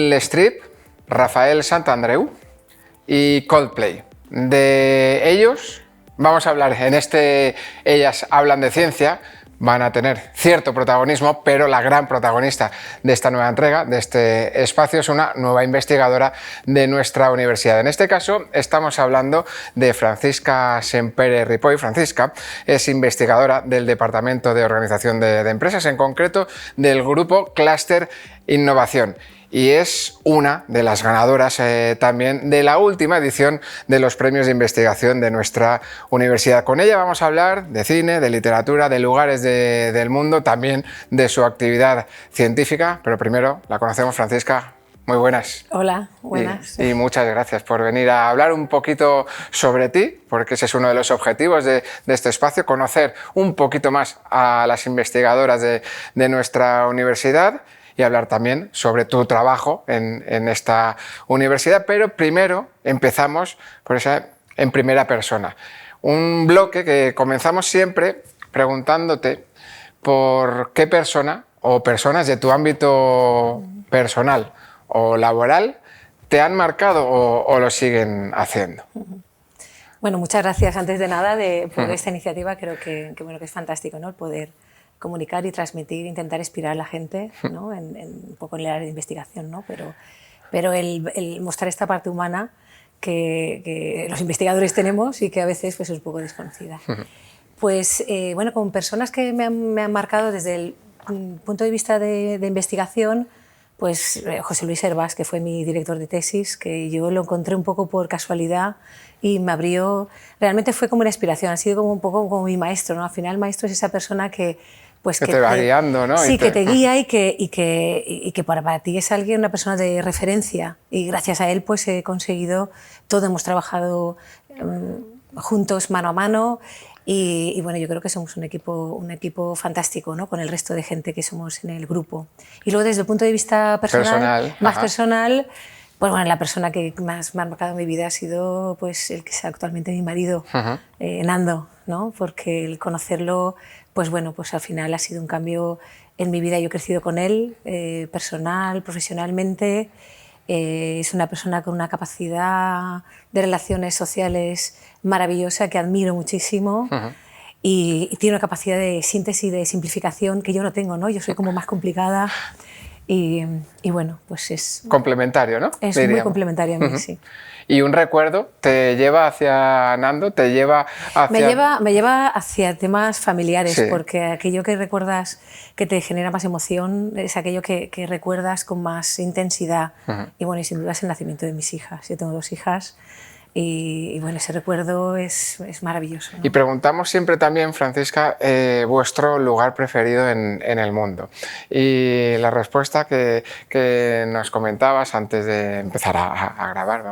Meryl Streep, Rafael Santandreu y Coldplay. De ellos vamos a hablar en Ellas hablan de ciencia. Van a tener cierto protagonismo, pero la gran protagonista de esta nueva entrega, de este espacio, es una nueva investigadora de nuestra universidad. En este caso estamos hablando de Francisca Sempere Ripoll. Francisca es investigadora del Departamento de Organización de Empresas, en concreto del grupo Clúster Innovación. Y es una de las ganadoras también de la última edición de los premios de investigación de nuestra universidad. Con ella vamos a hablar de cine, de literatura, de lugares del mundo, también de su actividad científica, pero primero la conocemos. Francisca, muy buenas. Hola, buenas. Y muchas gracias por venir a hablar un poquito sobre ti, porque ese es uno de los objetivos de este espacio, conocer un poquito más a las investigadoras de nuestra universidad y hablar también sobre tu trabajo en esta universidad. Pero primero empezamos en primera persona. Un bloque que comenzamos siempre preguntándote por qué persona o personas de tu ámbito personal o laboral te han marcado o lo siguen haciendo. Bueno, muchas gracias antes de nada por esta iniciativa. Creo que es fantástico, ¿no? El poder comunicar y transmitir, intentar inspirar a la gente, ¿no? un poco en el área de investigación, ¿no? Pero el mostrar esta parte humana que los investigadores tenemos y que a veces pues, es un poco desconocida. Pues bueno, con personas que me han marcado desde el punto de vista de investigación, pues José Luis Hervás, que fue mi director de tesis, que yo lo encontré un poco por casualidad y me abrió, realmente fue como una inspiración, ha sido como un poco como mi maestro, ¿no? Al final el maestro es esa persona que te va guiando, ¿no? Sí, que te guía y que para ti es alguien, una persona de referencia, y gracias a él pues he conseguido todo, hemos trabajado juntos mano a mano y bueno, yo creo que somos un equipo fantástico, ¿no? Con el resto de gente que somos en el grupo. Y luego desde el punto de vista más personal, pues bueno, la persona que más me ha marcado en mi vida ha sido pues el que es actualmente mi marido, Nando, ¿no? Porque el conocerlo, pues bueno, pues al final ha sido un cambio en mi vida. Yo he crecido con él, personal, profesionalmente. Es una persona con una capacidad de relaciones sociales maravillosa que admiro muchísimo. Y tiene una capacidad de síntesis, de simplificación que yo no tengo, ¿no? Yo soy como más complicada. Y bueno, pues es... complementario, ¿no? Es muy complementario a mí, sí. ¿Y un recuerdo te lleva hacia Nando? ¿Te lleva hacia...? Me lleva hacia temas familiares, sí. Porque aquello que recuerdas que te genera más emoción es aquello que recuerdas con más intensidad. Y bueno, y sin duda es el nacimiento de mis hijas. Yo tengo 2 hijas. Y bueno, ese recuerdo es maravilloso, ¿no? Y preguntamos siempre también, Francisca, vuestro lugar preferido en el mundo. Y la respuesta que nos comentabas antes de empezar a grabar,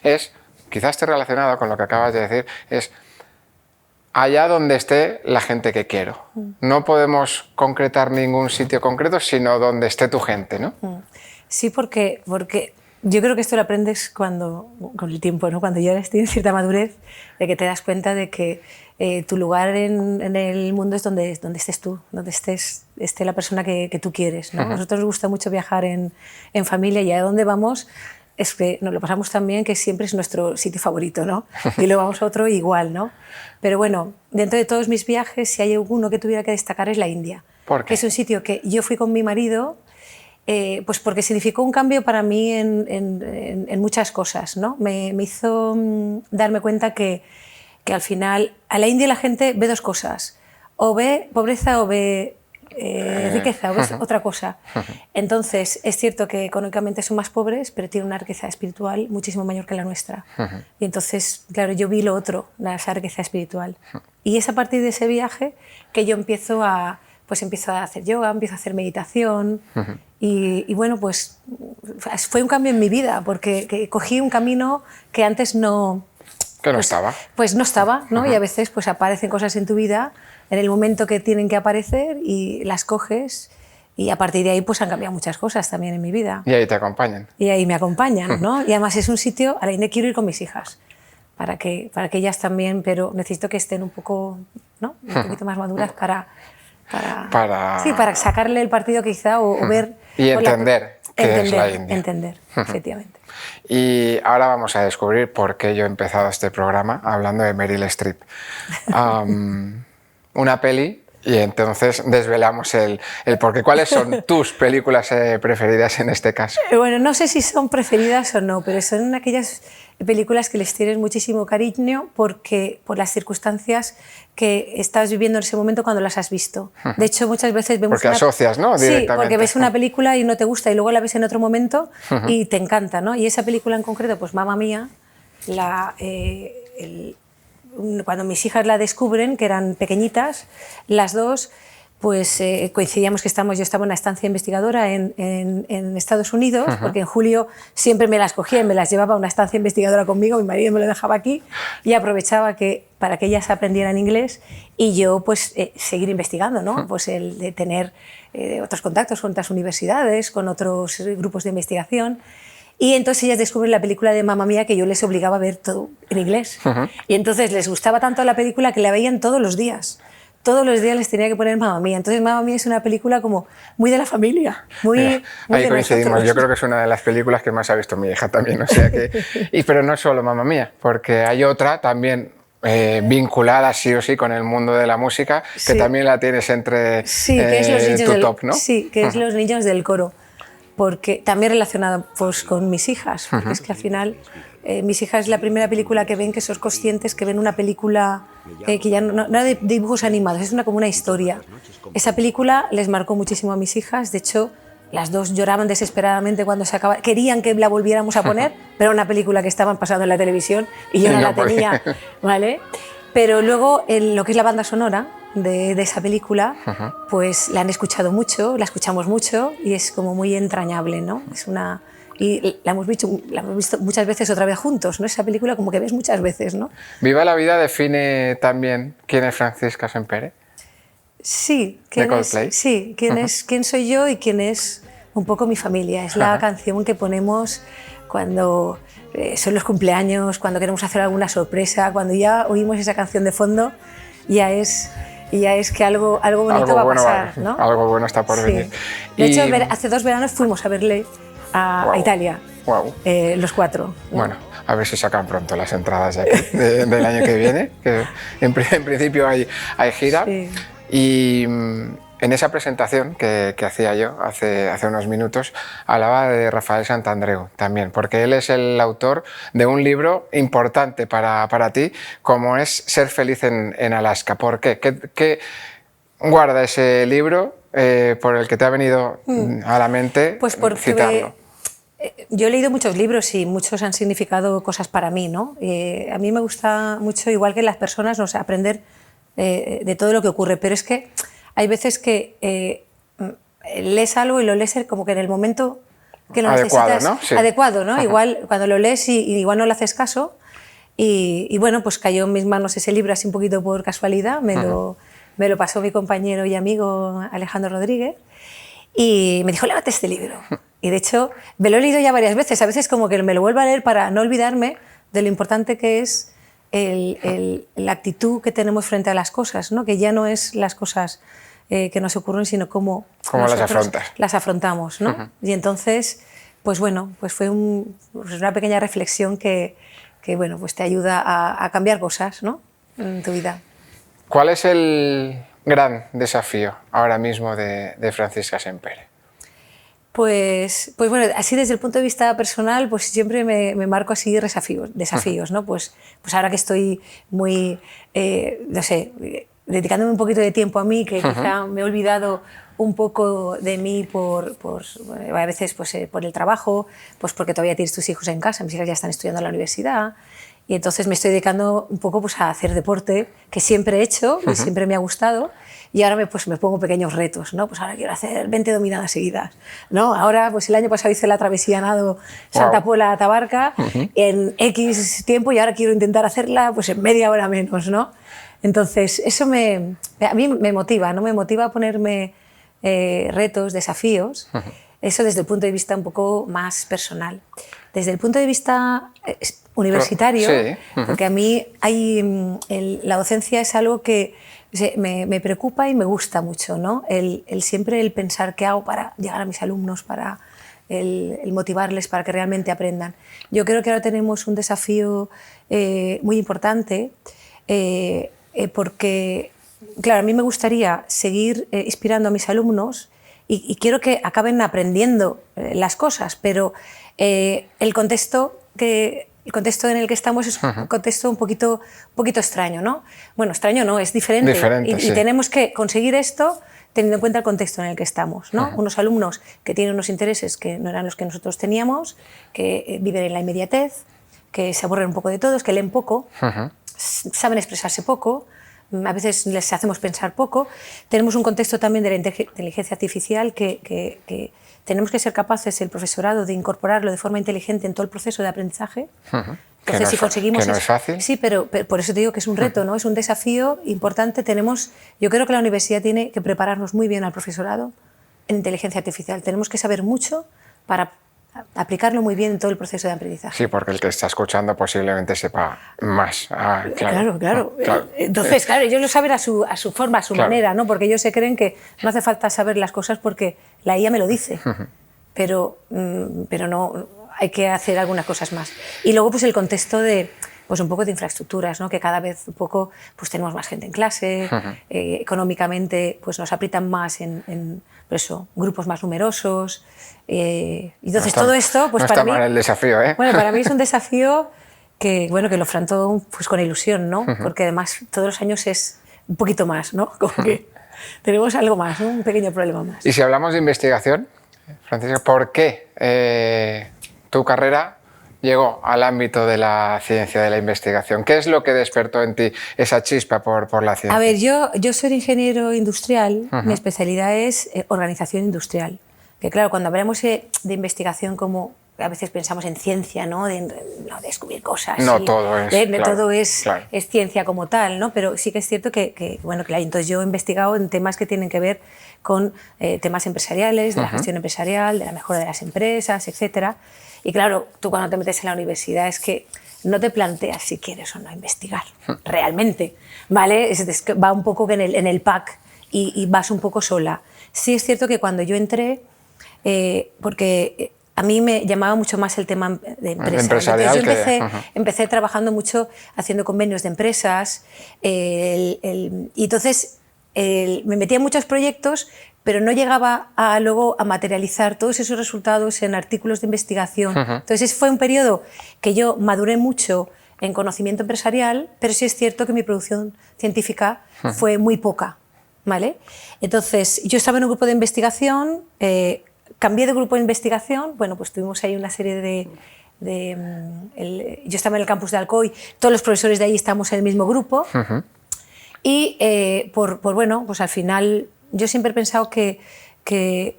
es, quizás esté relacionada con lo que acabas de decir, es allá donde esté la gente que quiero. No podemos concretar ningún sitio concreto, sino donde esté tu gente, ¿no? Sí, porque yo creo que esto lo aprendes con el tiempo, ¿no? Cuando ya tienes cierta madurez, de que te das cuenta de que tu lugar en el mundo es donde estés tú, donde esté la persona que tú quieres, ¿no? A nosotros nos gusta mucho viajar en familia y a donde vamos es que nos lo pasamos tan bien que siempre es nuestro sitio favorito, ¿no? Y luego vamos a otro igual, ¿no? Pero bueno, dentro de todos mis viajes, si hay alguno que tuviera que destacar es la India. ¿Por qué? Que es un sitio que yo fui con mi marido, pues porque significó un cambio para mí en muchas cosas, ¿no? Me hizo darme cuenta que al final a la India la gente ve 2 cosas, o ve pobreza o ve riqueza, o ve otra cosa. Entonces es cierto que económicamente son más pobres, pero tienen una riqueza espiritual muchísimo mayor que la nuestra. Y entonces, claro, yo vi lo otro, esa riqueza espiritual. Y es a partir de ese viaje que yo empiezo a hacer yoga, empiezo a hacer meditación. Y bueno, pues fue un cambio en mi vida, porque cogí un camino que antes no... Que no estaba. Pues no estaba, ¿no? Y a veces pues aparecen cosas en tu vida en el momento que tienen que aparecer y las coges y a partir de ahí pues han cambiado muchas cosas también en mi vida. Y ahí te acompañan. Y ahí me acompañan, ¿no? Y además es un sitio a donde quiero ir con mis hijas para que ellas también, pero necesito que estén un poco, ¿no? Un poquito más maduras para sacarle el partido quizá o ver Y entender qué es la India. Entender, efectivamente. Y ahora vamos a descubrir por qué yo he empezado este programa hablando de Meryl Streep. Una peli, y entonces desvelamos el por qué. ¿Cuáles son tus películas preferidas en este caso? Bueno, no sé si son preferidas o no, pero son aquellas películas que les tienes muchísimo cariño por las circunstancias que estás viviendo en ese momento cuando las has visto. De hecho, muchas veces vemos... Porque asocias, ¿no? Sí, porque ves una película y no te gusta y luego la ves en otro momento y te encanta, ¿no? Y esa película en concreto, pues Mamma Mía, cuando mis hijas la descubren, que eran pequeñitas, las dos, pues coincidíamos que yo estaba en una estancia investigadora en Estados Unidos, porque en julio siempre me las cogía y me las llevaba a una estancia investigadora conmigo, mi marido me lo dejaba aquí y aprovechaba para que ellas aprendieran inglés y yo pues seguir investigando, ¿no? Pues el de tener otros contactos con otras universidades, con otros grupos de investigación. Y entonces ellas descubren la película de Mamma Mía que yo les obligaba a ver todo en inglés. Y entonces les gustaba tanto la película que la veían todos los días. Todos los días les tenía que poner Mamma Mía. Entonces Mamma Mía es una película como muy de la familia, muy ahí de coincidimos. nosotros. Yo creo que es una de las películas que más ha visto mi hija también. O sea que, pero no solo Mamma Mía, porque hay otra también vinculada sí o sí con el mundo de la música, que también la tienes entre que es Los niños top, ¿no? Sí, que es Los niños del coro. Porque también relacionado pues, con mis hijas, porque es que al final mis hijas es la primera película que ven, que son conscientes, que ven una película que ya no de dibujos animados, es como una historia. Esa película les marcó muchísimo a mis hijas, de hecho las dos lloraban desesperadamente cuando se acababa, querían que la volviéramos a poner, pero era una película que estaban pasando en la televisión y yo no la tenía, ¿vale? Pero luego lo que es la banda sonora de esa película, pues la han escuchado mucho, la escuchamos mucho y es como muy entrañable, ¿no? Y la hemos visto muchas veces otra vez juntos, ¿no? Esa película como que ves muchas veces, ¿no? Viva la vida define también quién es Francisca Sempere. Sí, quién soy yo y quién es un poco mi familia. Es la canción que ponemos cuando son los cumpleaños, cuando queremos hacer alguna sorpresa, cuando ya oímos esa canción de fondo, ya es que algo bonito va a pasar, ¿no? Algo bueno está por venir. De hecho, hace 2 veranos fuimos a verle a Italia, los 4. Bueno, a ver si sacan pronto las entradas de aquí, del año que viene, que en principio hay gira. Sí. Y en esa presentación que hacía yo hace unos minutos, hablaba de Rafael Santandreu también, porque él es el autor de un libro importante para ti, como es Ser feliz en Alaska. ¿Por qué? ¿Qué guarda ese libro por el que te ha venido a la mente pues porque citarlo? Yo he leído muchos libros y muchos han significado cosas para mí, ¿no? A mí me gusta mucho, igual que las personas, no sé, aprender de todo lo que ocurre, pero es que hay veces que lees algo y lo lees como que en el momento que lo necesitas, ¿no? Sí. Adecuado, ¿no? Igual cuando lo lees y igual no le haces caso y bueno, pues cayó en mis manos ese libro así un poquito por casualidad, me lo pasó mi compañero y amigo Alejandro Rodríguez y me dijo, lévate este libro. Y de hecho me lo he leído ya varias veces, a veces como que me lo vuelvo a leer para no olvidarme de lo importante que es la actitud que tenemos frente a las cosas, ¿no? Que ya no es las cosas que nos ocurren, sino cómo las afrontamos, ¿no? Y entonces, pues bueno, pues fue una pequeña reflexión que bueno, pues te ayuda a cambiar cosas, ¿no? En tu vida. ¿Cuál es el gran desafío ahora mismo de Francisca Sempere? Pues bueno, así desde el punto de vista personal, pues siempre me marco así desafíos, ¿no? Pues ahora que estoy muy, no sé, dedicándome un poquito de tiempo a mí, que quizá me he olvidado un poco de mí a veces pues, por el trabajo, pues porque todavía tienes tus hijos en casa, mis hijas ya están estudiando en la universidad, y entonces me estoy dedicando un poco pues, a hacer deporte, que siempre he hecho y siempre me ha gustado, y ahora me pongo pequeños retos, ¿no? Pues ahora quiero hacer 20 dominadas seguidas, ¿no? Ahora, pues el año pasado hice la travesía nado Santa Pola a Tabarca en X tiempo y ahora quiero intentar hacerla pues en media hora menos, ¿no? Entonces, eso a mí me motiva, ¿no? Me motiva a ponerme retos, desafíos, eso desde el punto de vista un poco más personal. Desde el punto de vista universitario, porque a mí la docencia es algo que Me preocupa y me gusta mucho, ¿no? Siempre el pensar qué hago para llegar a mis alumnos, para el motivarles para que realmente aprendan. Yo creo que ahora tenemos un desafío muy importante porque, claro, a mí me gustaría seguir inspirando a mis alumnos y quiero que acaben aprendiendo las cosas, pero el contexto en el que estamos es un contexto un poquito extraño, ¿no? Bueno, extraño no, es diferente. Y tenemos que conseguir esto teniendo en cuenta el contexto en el que estamos, ¿no? Unos alumnos que tienen unos intereses que no eran los que nosotros teníamos, que viven en la inmediatez, que se aburren un poco de todos, que leen poco, saben expresarse poco, a veces les hacemos pensar poco. Tenemos un contexto también de la inteligencia artificial que tenemos que ser capaces, el profesorado, de incorporarlo de forma inteligente en todo el proceso de aprendizaje. Entonces, si conseguimos que no es fácil. Sí, pero por eso te digo que es un reto, ¿no? Es un desafío importante. Yo creo que la universidad tiene que prepararnos muy bien al profesorado en inteligencia artificial. Tenemos que saber mucho para aplicarlo muy bien en todo el proceso de aprendizaje. Sí, porque el que está escuchando posiblemente sepa más. Claro. Entonces, claro, ellos lo saben a su forma, a su manera, ¿no? Porque ellos se creen que no hace falta saber las cosas porque la IA me lo dice. Pero no, hay que hacer algunas cosas más. Y luego, pues el contexto de un poco de infraestructuras, ¿no? Que cada vez un poco pues tenemos más gente en clase, económicamente pues nos aprietan más en por eso, grupos más numerosos. Entonces todo esto, pues no para está mí, mal el desafío, ¿eh? Bueno, para mí es un desafío que lo afronto pues con ilusión, ¿no? Porque además todos los años es un poquito más, ¿no? Como que tenemos algo más, ¿no? Un pequeño problema más. Y si hablamos de investigación, Francisca, ¿por qué tu carrera llegó al ámbito de la ciencia, de la investigación? ¿Qué es lo que despertó en ti esa chispa por la ciencia? A ver, yo soy ingeniero industrial, mi especialidad es organización industrial. Que claro, cuando hablamos de investigación, como a veces pensamos en ciencia, ¿no? De descubrir cosas. No todo es. Todo es ciencia como tal, ¿no? Pero sí que es cierto que claro, entonces yo he investigado en temas que tienen que ver con temas empresariales, de la gestión empresarial, de la mejora de las empresas, etcétera. Y claro, tú cuando te metes en la universidad es que no te planteas si quieres o no investigar, realmente, ¿vale? Va un poco en el pack y vas un poco sola. Sí es cierto que cuando yo entré, porque a mí me llamaba mucho más el tema de empresas. Empresarial. Entonces yo empecé trabajando mucho haciendo convenios de empresas y entonces me metía en muchos proyectos, pero no llegaba luego a materializar todos esos resultados en artículos de investigación. Entonces fue un periodo que yo maduré mucho en conocimiento empresarial, pero sí es cierto que mi producción científica fue muy poca, ¿vale? Entonces yo estaba en un grupo de investigación, cambié de grupo de investigación, bueno, pues tuvimos ahí una serie yo estaba en el campus de Alcoy, todos los profesores de ahí estábamos en el mismo grupo y bueno, pues al final yo siempre he pensado que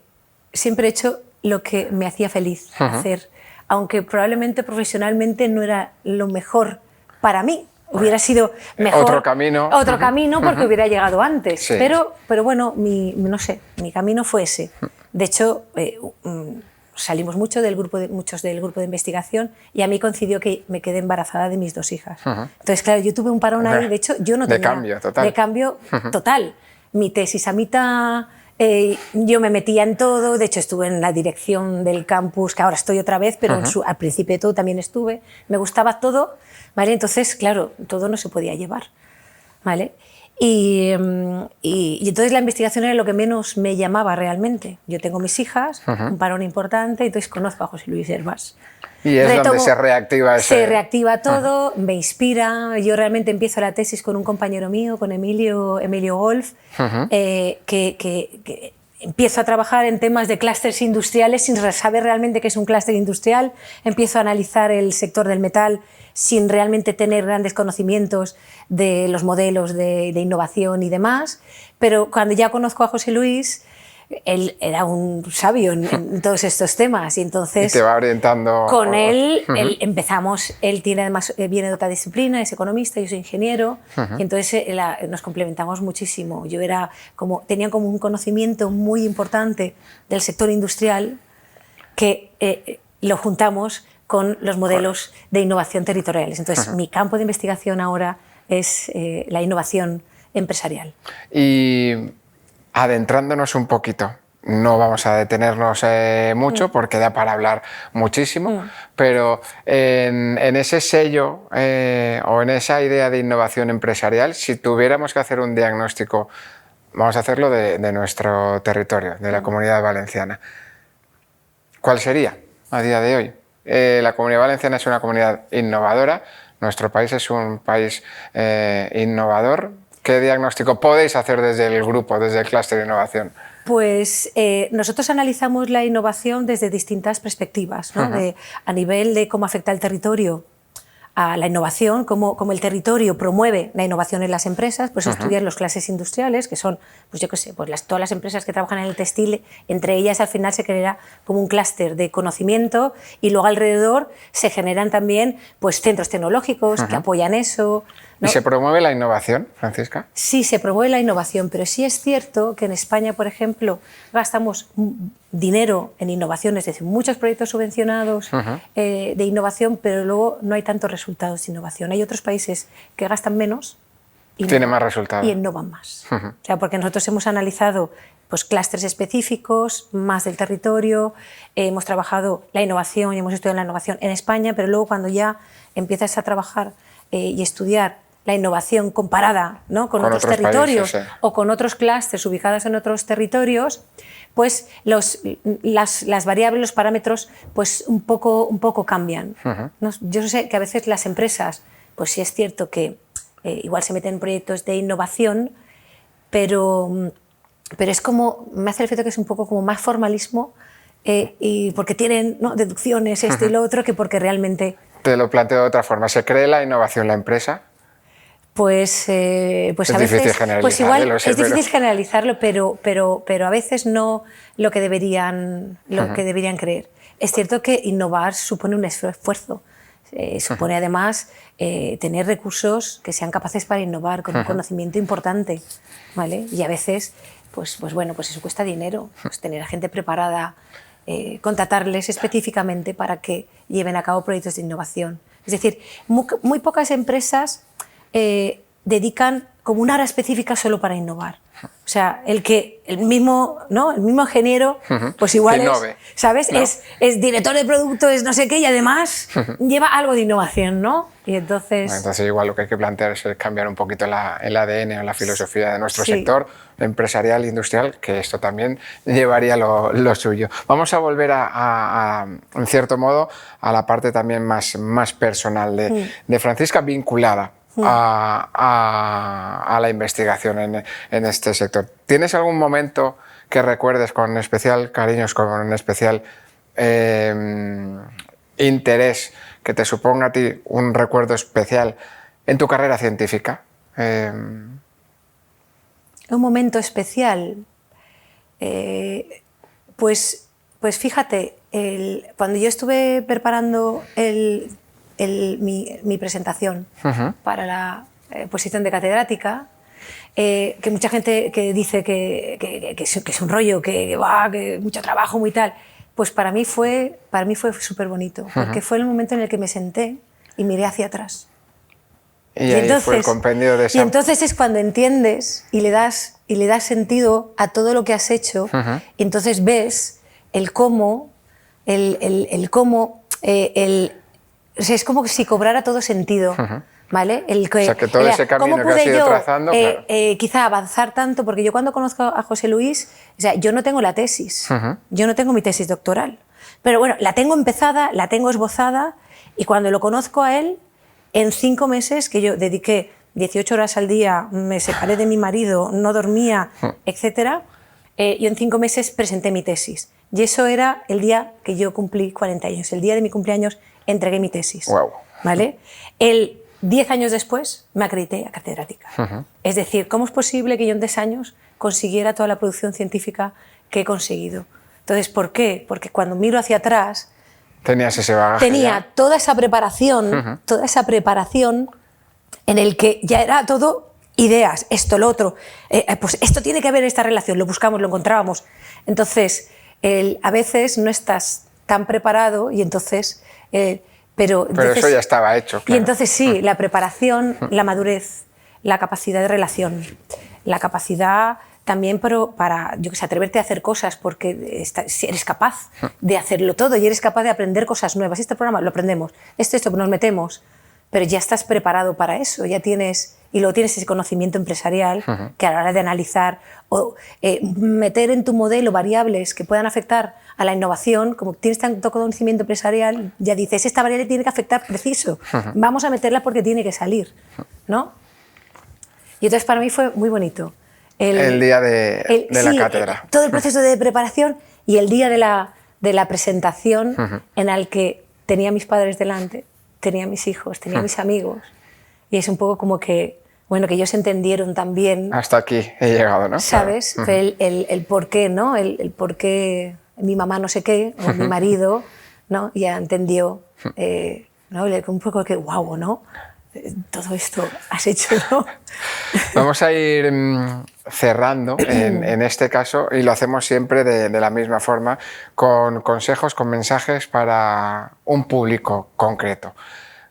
siempre he hecho lo que me hacía feliz hacer, aunque probablemente profesionalmente no era lo mejor para mí. Hubiera sido mejor otro camino porque hubiera llegado antes. Sí. Pero bueno, no sé, mi camino fue ese. De hecho, salimos muchos del grupo de investigación y a mí coincidió que me quedé embarazada de mis 2 hijas. Entonces, claro, yo tuve un parón ahí, de hecho, yo no tenía... De cambio total. Mi tesis a mitad, yo me metía en todo, de hecho estuve en la dirección del campus, que ahora estoy otra vez, pero al principio de todo también estuve, me gustaba todo, ¿vale? Entonces, claro, todo no se podía llevar, ¿vale? Y entonces la investigación era lo que menos me llamaba realmente. Yo tengo mis hijas, un parón importante, entonces conozco a José Luis Hervás. Y es donde se reactiva ese... Se reactiva todo, me inspira. Yo realmente empiezo la tesis con un compañero mío, con Emilio Golf, que empiezo a trabajar en temas de clústeres industriales sin saber realmente qué es un clúster industrial. Empiezo a analizar el sector del metal sin realmente tener grandes conocimientos de los modelos de innovación y demás. Pero cuando ya conozco a José Luis, él era un sabio en todos estos temas y entonces y te va orientando. Con él empezamos. Él viene de otra disciplina, es economista, yo soy ingeniero y entonces nos complementamos muchísimo. Yo tenía como un conocimiento muy importante del sector industrial que lo juntamos con los modelos de innovación territoriales. Entonces mi campo de investigación ahora es la innovación empresarial. Y adentrándonos un poquito, no vamos a detenernos mucho porque da para hablar muchísimo, pero en ese sello o en esa idea de innovación empresarial, si tuviéramos que hacer un diagnóstico, vamos a hacerlo de nuestro territorio, de la Comunidad Valenciana, ¿cuál sería a día de hoy? La Comunidad Valenciana es una comunidad innovadora, nuestro país es un país innovador. ¿Qué diagnóstico podéis hacer desde el grupo, desde el clúster de innovación? Pues nosotros analizamos la innovación desde distintas perspectivas, ¿no? A nivel de cómo afecta el territorio a la innovación, cómo el territorio promueve la innovación en las empresas, pues estudian los clases industriales, que son, pues yo qué sé, pues todas las empresas que trabajan en el textil, entre ellas al final se genera como un clúster de conocimiento y luego alrededor se generan también pues centros tecnológicos que apoyan eso, ¿no? ¿Y se promueve la innovación, Francisca? Sí, se promueve la innovación, pero sí es cierto que en España, por ejemplo, gastamos dinero en innovación, es decir, muchos proyectos subvencionados de innovación, pero luego no hay tantos resultados de innovación. Hay otros países que gastan menos y tienen más resultados y innovan más. O sea, porque nosotros hemos analizado pues clústeres específicos, más del territorio, hemos trabajado la innovación y hemos estudiado la innovación en España, pero luego cuando ya empiezas a trabajar y estudiar la innovación comparada, ¿no? con otros territorios países, o con otros clústeres ubicados en otros territorios, pues las variables, los parámetros, pues un poco cambian. ¿No? Yo sé que a veces las empresas, pues sí es cierto que igual se meten en proyectos de innovación, pero es como, me hace el efecto que es un poco como más formalismo y porque tienen, ¿no? deducciones, esto y lo otro, que porque realmente... Te lo planteo de otra forma, ¿se cree la innovación la empresa? Pues a veces pues igual es difícil generalizarlo, pero a veces no lo que deberían creer. Es cierto que innovar supone un esfuerzo, supone además tener recursos que sean capaces para innovar con un conocimiento importante, ¿vale? Y a veces pues bueno, pues eso cuesta dinero, pues tener a gente preparada, contratarles específicamente para que lleven a cabo proyectos de innovación. Es decir, muy pocas empresas dedican como una hora específica solo para innovar. O sea, el mismo ingeniero, pues igual es, ¿sabes? ¿No? Es director de producto, es no sé qué, y además lleva algo de innovación, ¿no? Y entonces igual lo que hay que plantear es cambiar un poquito el ADN o la filosofía de nuestro sector empresarial, industrial, que esto también llevaría lo suyo. Vamos a volver en cierto modo, a la parte también más personal de Francisca, vinculada a la investigación en este sector. ¿Tienes algún momento que recuerdes con especial cariño, con especial interés, que te suponga a ti un recuerdo especial en tu carrera científica? Un momento especial, pues fíjate, cuando yo estuve preparando mi presentación para la posición de catedrática, que mucha gente que dice que es un rollo, que mucho trabajo, muy tal, pues para mí fue súper bonito, porque fue el momento en el que me senté y miré hacia atrás. Y ahí entonces, fue el compendio de esa... Y entonces es cuando entiendes y le das sentido a todo lo que has hecho, y entonces ves el cómo, o sea, es como si cobrara todo sentido, ¿vale? O sea, que todo ese camino que has ido trazando... Claro. Quizá avanzar tanto, porque yo cuando conozco a José Luis, o sea, yo no tengo la tesis, yo no tengo mi tesis doctoral, pero bueno, la tengo empezada, la tengo esbozada, y cuando lo conozco a él, en 5 meses, que yo dediqué 18 horas al día, me separé de mi marido, no dormía, etc., yo en 5 meses presenté mi tesis. Y eso era el día que yo cumplí 40 años. El día de mi cumpleaños entregué mi tesis. Wow. ¿Vale? 10 años después me acredité a catedrática. Es decir, ¿cómo es posible que yo en 10 años consiguiera toda la producción científica que he conseguido? Entonces, ¿por qué? Porque cuando miro hacia atrás... Tenías ese bagaje. Tenía toda esa preparación en el que ya era todo ideas, esto, lo otro. Pues esto tiene que haber esta relación, lo buscamos, lo encontrábamos. Entonces, a veces no estás tan preparado y entonces... Pero eso ya estaba hecho, claro. Y entonces sí, la preparación, la madurez, la capacidad de relación, la capacidad también para yo que sé, atreverte a hacer cosas porque si eres capaz de hacerlo todo y eres capaz de aprender cosas nuevas. Este programa lo aprendemos, esto, nos metemos, pero ya estás preparado para eso, ya tienes, y luego tienes ese conocimiento empresarial que a la hora de analizar o meter en tu modelo variables que puedan afectar a la innovación, como tienes tanto conocimiento empresarial, ya dices, esta variable tiene que afectar preciso, vamos a meterla porque tiene que salir, ¿no? Y entonces para mí fue muy bonito. El día de la cátedra. Todo el proceso de preparación y el día de la presentación en el que tenía a mis padres delante, tenía a mis hijos, tenía a mis amigos. Y es un poco como que, bueno, que ellos entendieron también. Hasta aquí he llegado, ¿no? ¿Sabes? Claro. El por qué, ¿no? El por qué mi mamá no sé qué, o mi marido, ¿no? Ya entendió, ¿no? Un poco que, wow, ¿no? Todo esto has hecho, ¿no? Vamos a ir cerrando en este caso, y lo hacemos siempre de la misma forma, con consejos, con mensajes para un público concreto.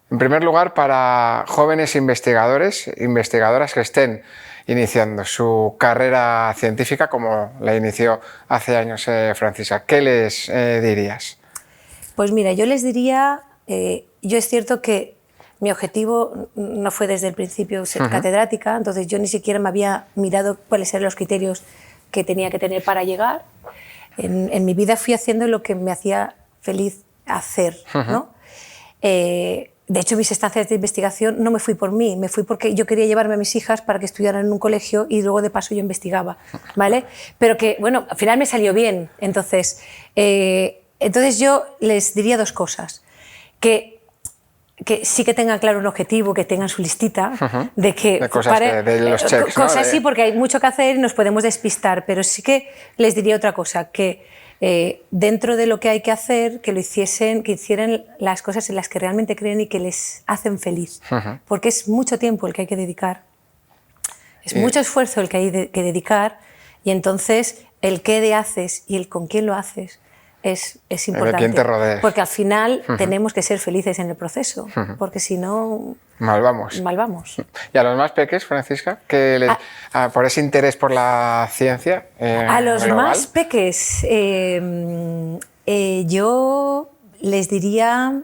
En primer lugar, para jóvenes investigadores, investigadoras que estén iniciando su carrera científica como la inició hace años Francisca. ¿Qué les dirías? Pues mira, yo les diría, yo es cierto que mi objetivo no fue desde el principio ser catedrática, entonces yo ni siquiera me había mirado cuáles eran los criterios que tenía que tener para llegar. En mi vida fui haciendo lo que me hacía feliz hacer, ¿no? De hecho, mis estancias de investigación no me fui por mí, me fui porque yo quería llevarme a mis hijas para que estudiaran en un colegio y luego de paso yo investigaba, ¿vale? Pero que, bueno, al final me salió bien. Entonces yo les diría dos cosas. Que sí que tengan claro un objetivo, que tengan su listita de que... De cosas, de los checks, ¿no? Cosas sí, porque hay mucho que hacer y nos podemos despistar, pero sí que les diría otra cosa, que dentro de lo que hay que hacer, que hicieran las cosas en las que realmente creen y que les hacen feliz, porque es mucho tiempo el que hay que dedicar, es mucho esfuerzo el que hay que dedicar, y entonces el qué de haces y el con quién lo haces es importante. ¿Quién te rodea? Porque al final tenemos que ser felices en el proceso, porque si no... Mal vamos. Mal vamos. ¿Y a los más peques, Francisca? Por ese interés por la ciencia a los global? más peques, yo les diría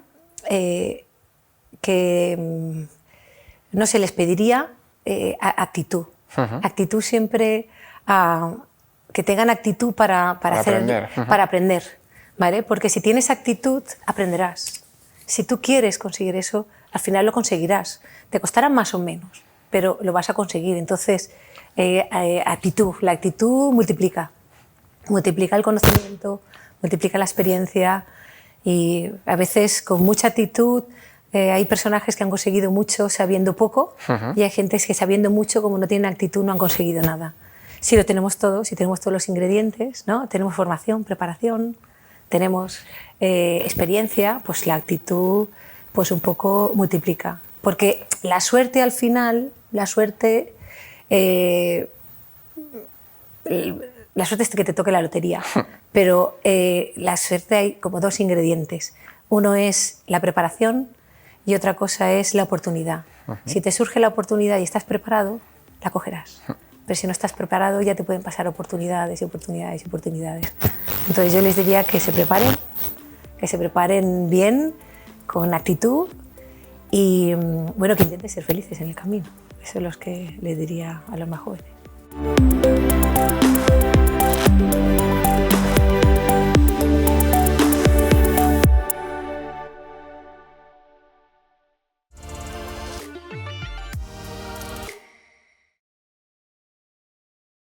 que, no sé, les pediría actitud. Actitud siempre, que tengan actitud para aprender, ¿vale? Porque si tienes actitud, aprenderás. Si tú quieres conseguir eso, al final lo conseguirás. Te costará más o menos, pero lo vas a conseguir. Entonces, actitud. La actitud multiplica el conocimiento, multiplica la experiencia, y a veces con mucha actitud hay personajes que han conseguido mucho sabiendo poco, y hay gente que sabiendo mucho, como no tienen actitud, no han conseguido nada. Si lo tenemos todo, si tenemos todos los ingredientes, ¿no? Tenemos formación, preparación, tenemos experiencia, pues la actitud pues un poco multiplica. Porque la suerte al final, la suerte es que te toque la lotería, pero la suerte hay como dos ingredientes. Uno es la preparación y otra cosa es la oportunidad. Si te surge la oportunidad y estás preparado, la cogerás. Pero si no estás preparado, ya te pueden pasar oportunidades y oportunidades y oportunidades. Entonces yo les diría que se preparen bien, con actitud, y bueno, que intenten ser felices en el camino. Eso es lo que les diría a los más jóvenes.